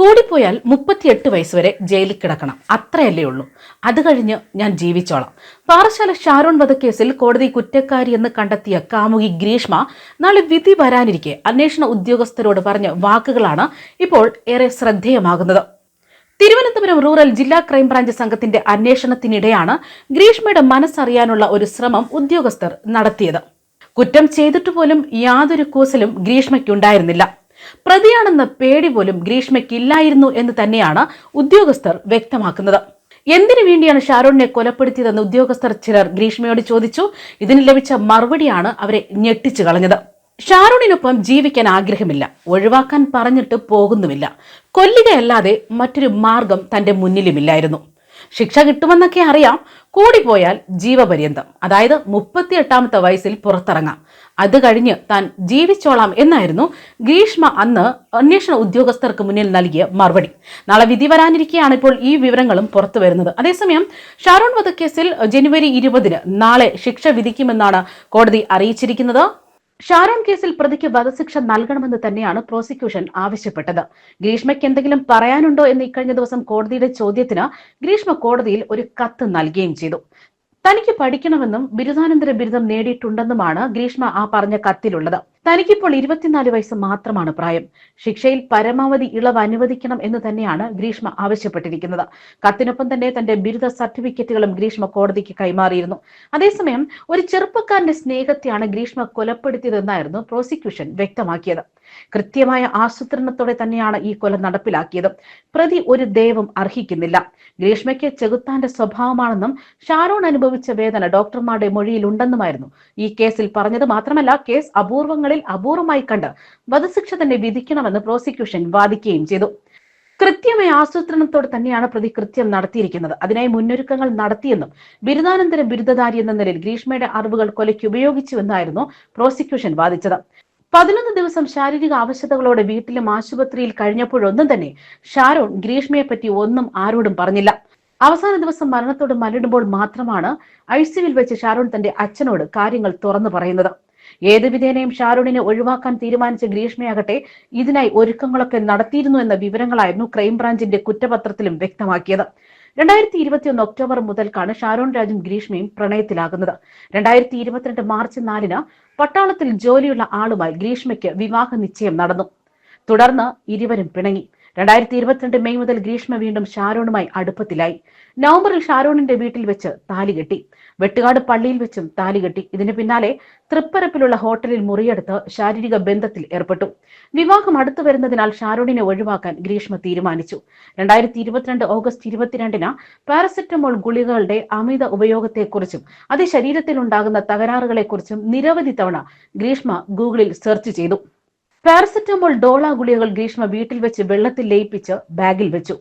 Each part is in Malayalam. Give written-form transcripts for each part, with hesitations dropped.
കൂടിപ്പോയാൽ 38 വയസ്സ് വരെ ജയിലിൽ കിടക്കണം, അത്രയല്ലേ ഉള്ളൂ. അത് കഴിഞ്ഞ് ഞാൻ ജീവിച്ചോളാം. പാറശാല ഷാരോൺ വധക്കേസിൽ കോടതി കുറ്റക്കാരിയെന്ന് കണ്ടെത്തിയ കാമുകി ഗ്രീഷ്മ നാളെ വിധി വരാനിരിക്കെ അന്വേഷണ ഉദ്യോഗസ്ഥരോട് പറഞ്ഞ വാക്കുകളാണ് ഇപ്പോൾ ഏറെ ശ്രദ്ധേയമാകുന്നത്. തിരുവനന്തപുരം റൂറൽ ജില്ലാ ക്രൈംബ്രാഞ്ച് സംഘത്തിന്റെ അന്വേഷണത്തിനിടെയാണ് ഗ്രീഷ്മയുടെ മനസ്സറിയാനുള്ള ഒരു ശ്രമം ഉദ്യോഗസ്ഥർ നടത്തിയത്. കുറ്റം ചെയ്തിട്ട് പോലും യാതൊരു കൂസലും ഗ്രീഷ്മയ്ക്കുണ്ടായിരുന്നില്ല. പ്രതിയാണെന്ന പേടി പോലും ഗ്രീഷ്മയ്ക്കില്ലായിരുന്നു എന്ന് തന്നെയാണ് ഉദ്യോഗസ്ഥർ വ്യക്തമാക്കുന്നത്. എന്തിനു വേണ്ടിയാണ് ഷാരോണിനെ കൊലപ്പെടുത്തിയതെന്ന് ഉദ്യോഗസ്ഥർ ചിലർ ഗ്രീഷ്മയോട് ചോദിച്ചു. ഇതിന് ലഭിച്ച മറുപടിയാണ് അവരെ ഞെട്ടിച്ചു കളഞ്ഞത്. ഷാരോണിനൊപ്പം ജീവിക്കാൻ ആഗ്രഹമില്ല, ഒഴിവാക്കാൻ പറഞ്ഞിട്ട് പോകുന്നുമില്ല, കൊല്ലുകയല്ലാതെ മറ്റൊരു മാർഗം തന്റെ മുന്നിലുമില്ലായിരുന്നു. ശിക്ഷ കിട്ടുമെന്നൊക്കെ അറിയാം, കൂടിപ്പോയാൽ ജീവപര്യന്തം, അതായത് 38ാമത്തെ വയസ്സിൽ പുറത്തിറങ്ങാം, അത് കഴിഞ്ഞ് താൻ ജീവിച്ചോളാം എന്നായിരുന്നു ഗ്രീഷ്മ അന്ന് അന്വേഷണ ഉദ്യോഗസ്ഥർക്ക് മുന്നിൽ നൽകിയ മറുപടി. നാളെ വിധി വരാനിരിക്കെയാണ് ഇപ്പോൾ ഈ വിവരങ്ങളും പുറത്തു വരുന്നത്. അതേസമയം ഷാരോൺ വധക്കേസിൽ ജനുവരി 20 നാളെ ശിക്ഷ വിധിക്കുമെന്നാണ് കോടതി അറിയിച്ചിരിക്കുന്നത്. ഷാരോൺ കേസിൽ പ്രതിക്ക് വധശിക്ഷ നൽകണമെന്ന് തന്നെയാണ് പ്രോസിക്യൂഷൻ ആവശ്യപ്പെട്ടത്. ഗ്രീഷ്മയ്ക്ക് എന്തെങ്കിലും പറയാനുണ്ടോ എന്ന് ഇക്കഴിഞ്ഞ ദിവസം കോടതിയുടെ ചോദ്യത്തിന് ഗ്രീഷ്മ കോടതിയിൽ ഒരു കത്ത് നൽകുകയും ചെയ്തു. തനിക്ക് പഠിക്കണമെന്നും ബിരുദാനന്തര ബിരുദം നേടിയിട്ടുണ്ടെന്നുമാണ് ഗ്രീഷ്മ ആ പറഞ്ഞ കത്തിലുള്ളത്. തനിക്കിപ്പോൾ 24 വയസ്സ് മാത്രമാണ് പ്രായം. ശിക്ഷയിൽ പരമാവധി ഇളവ് അനുവദിക്കണം എന്ന് തന്നെയാണ് ഗ്രീഷ്മ ആവശ്യപ്പെട്ടിരിക്കുന്നത്. കത്തിനൊപ്പം തന്നെ തന്റെ ബിരുദ സർട്ടിഫിക്കറ്റുകളും ഗ്രീഷ്മ കോടതിക്ക് കൈമാറിയിരുന്നു. അതേസമയം ഒരു ചെറുപ്പക്കാരന്റെ സ്നേഹത്തെയാണ് ഗ്രീഷ്മ കൊലപ്പെടുത്തിയതെന്നായിരുന്നു പ്രോസിക്യൂഷൻ വ്യക്തമാക്കിയത്. കൃത്യമായ ആസൂത്രണത്തോടെ തന്നെയാണ് ഈ കൊല നടപ്പിലാക്കിയത്. പ്രതി ഒരു ദയവും അർഹിക്കുന്നില്ല. ഗ്രീഷ്മയ്ക്ക് ചെകുത്താന്റെ സ്വഭാവമാണെന്നും ഷാരോൺ അനുഭവിച്ച വേദന ഡോക്ടർമാരുടെ മൊഴിയിലുണ്ടെന്നുമായിരുന്നു ഈ കേസിൽ പറഞ്ഞത്. മാത്രമല്ല, കേസ് അപൂർവമായി കണ്ട് വധശിക്ഷ തന്നെ വിധിക്കണമെന്ന് പ്രോസിക്യൂഷൻ വാദിക്കുകയും ചെയ്തു. കൃത്യമായ ആസൂത്രണത്തോടെ തന്നെയാണ് പ്രതി കൃത്യം നടത്തിയിരിക്കുന്നത്. അതിനായി മുന്നൊരുക്കങ്ങൾ നടത്തിയെന്നും ബിരുദാനന്തര ബിരുദധാരി എന്ന നിലയിൽ ഗ്രീഷ്മയുടെ അറിവുകൾ കൊലയ്ക്ക് ഉപയോഗിച്ചുവെന്നായിരുന്നു പ്രോസിക്യൂഷൻ വാദിച്ചത്. 11 ദിവസം ശാരീരിക അവശതകളോടെ വീട്ടിലും ആശുപത്രിയിൽ കഴിഞ്ഞപ്പോഴൊന്നും തന്നെ ഷാരോൺ ഗ്രീഷ്മയെ പറ്റി ഒന്നും ആരോടും പറഞ്ഞില്ല. അവസാന ദിവസം മരണത്തോട് മല്ലിടുമ്പോൾ മാത്രമാണ് ICUവിൽ വെച്ച് ഷാരോൺ തന്റെ അച്ഛനോട് കാര്യങ്ങൾ തുറന്നു പറയുന്നത്. ഏത് വിധേനയും ഷാരോണിനെ ഒഴിവാക്കാൻ തീരുമാനിച്ച ഗ്രീഷ്മയാകട്ടെ ഇതിനായി ഒരുക്കങ്ങളൊക്കെ നടത്തിയിരുന്നു എന്ന വിവരങ്ങളായിരുന്നു ക്രൈംബ്രാഞ്ചിന്റെ കുറ്റപത്രത്തിലും വ്യക്തമാക്കിയത്. 2021 ഒക്ടോബർ മുതൽക്കാണ് ഷാരോൺ രാജും ഗ്രീഷ്മയും പ്രണയത്തിലാകുന്നത്. 2022 മാർച്ച് 4 പട്ടാളത്തിൽ ജോലിയുള്ള ആളുമായി ഗ്രീഷ്മയ്ക്ക് വിവാഹ നിശ്ചയം നടന്നു. തുടർന്ന് ഇരുവരും പിണങ്ങി. 2022 മെയ് മുതൽ ഗ്രീഷ്മ വീണ്ടും ഷാരോണുമായി അടുപ്പത്തിലായി. നവംബറിൽ ഷാരോണിന്റെ വീട്ടിൽ വെച്ച് താലികെട്ടി. വെട്ടുകാട് പള്ളിയിൽ വെച്ചും താലികെട്ടി. ഇതിന് പിന്നാലെ തൃപ്പരപ്പിലുള്ള ഹോട്ടലിൽ മുറിയെടുത്ത് ശാരീരിക ബന്ധത്തിൽ ഏർപ്പെട്ടു. വിവാഹം അടുത്തു വരുന്നതിനാൽ ഷാരോണിനെ ഒഴിവാക്കാൻ ഗ്രീഷ്മ തീരുമാനിച്ചു. 2022 ഓഗസ്റ്റ് 22 പാരസെറ്റമോൾ ഗുളികകളുടെ അമിത ഉപയോഗത്തെക്കുറിച്ചും അത് ശരീരത്തിൽ ഉണ്ടാകുന്ന തകരാറുകളെക്കുറിച്ചും നിരവധി തവണ ഗ്രീഷ്മ ഗൂഗിളിൽ സെർച്ച് ചെയ്തു. പാരസെറ്റമോൾ ഡോള ഗുളികകൾ ഗ്രീഷ്മ വീട്ടിൽ വെച്ച് വെള്ളത്തിൽ ലയിപ്പിച്ച് ബാഗിൽ വെച്ചു.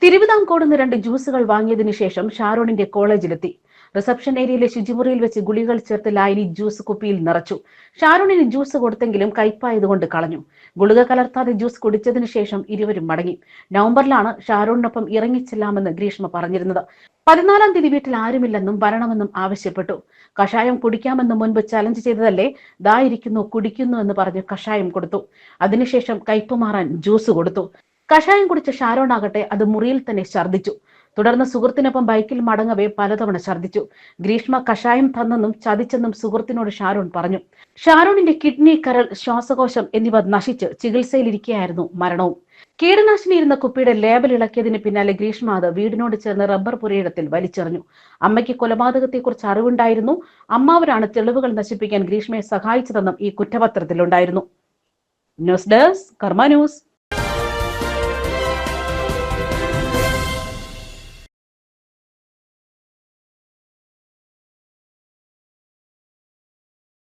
തിരുവിതാംകോട് നിന്ന് 2 ജ്യൂസുകൾ വാങ്ങിയതിനു ശേഷം ഷാരോണിന്റെ കോളേജിലെത്തി. റിസപ്ഷൻ ഏരിയയിലെ ശുചിമുറിയിൽ വെച്ച് ഗുളികൾ ചേർത്ത് ലായനി ജ്യൂസ് കുപ്പിയിൽ നിറച്ചു. ഷാരോണിന് ജ്യൂസ് കൊടുത്തെങ്കിലും കയ്പായതുകൊണ്ട് കളഞ്ഞു. ഗുളിക കലർത്താതെ ജ്യൂസ് കുടിച്ചതിനു ശേഷം ഇരുവരും മടങ്ങി. നവംബറിലാണ് ഷാരോണിനൊപ്പം ഇറങ്ങിച്ചെല്ലാമെന്ന് ഗ്രീഷ്മ പറഞ്ഞിരുന്നത്. 14-ാം തീയതി വീട്ടിൽ ആരുമില്ലെന്നും വരണമെന്നും ആവശ്യപ്പെട്ടു. കഷായം കുടിക്കാമെന്ന് മുൻപ് ചലഞ്ച് ചെയ്തതല്ലേ, ദായിരിക്കുന്നു കുടിക്കുന്നു എന്ന് പറഞ്ഞ് കഷായം കൊടുത്തു. അതിനുശേഷം കയ്പ് മാറാൻ ജ്യൂസ് കൊടുത്തു. കഷായം കുടിച്ച ഷാരോൺ ആകട്ടെ അത് മുറിയിൽ തന്നെ ഛർദ്ദിച്ചു. തുടർന്ന് സുഹൃത്തിനൊപ്പം ബൈക്കിൽ മടങ്ങവേ പലതവണ ഛർദ്ദിച്ചു. ഗ്രീഷ്മ കഷായം തന്നെന്നും ചതിച്ചെന്നും സുഹൃത്തിനോട് ഷാരോൺ പറഞ്ഞു. ഷാരോണിന്റെ കിഡ്നി, കരൾ, ശ്വാസകോശം എന്നിവ നശിച്ച് ചികിത്സയിലിരിക്കെയായിരുന്നു മരണവും. കീടനാശിനി ഇരുന്ന കുപ്പിയുടെ ലേബൽ ഇളക്കിയതിന് പിന്നാലെ ഗ്രീഷ്മ അത് വീടിനോട് ചേർന്ന് റബ്ബർ പുരയിടത്തിൽ വലിച്ചെറിഞ്ഞു. അമ്മയ്ക്ക് കൊലപാതകത്തെക്കുറിച്ച് അറിവുണ്ടായിരുന്നു. അമ്മാവരാണ് തെളിവുകൾ നശിപ്പിക്കാൻ ഗ്രീഷ്മയെ സഹായിച്ചതെന്നും ഈ കുറ്റപത്രത്തിലുണ്ടായിരുന്നു. ന്യൂസ് ഡെസ്ക് കർമ്മ ന്യൂസ്.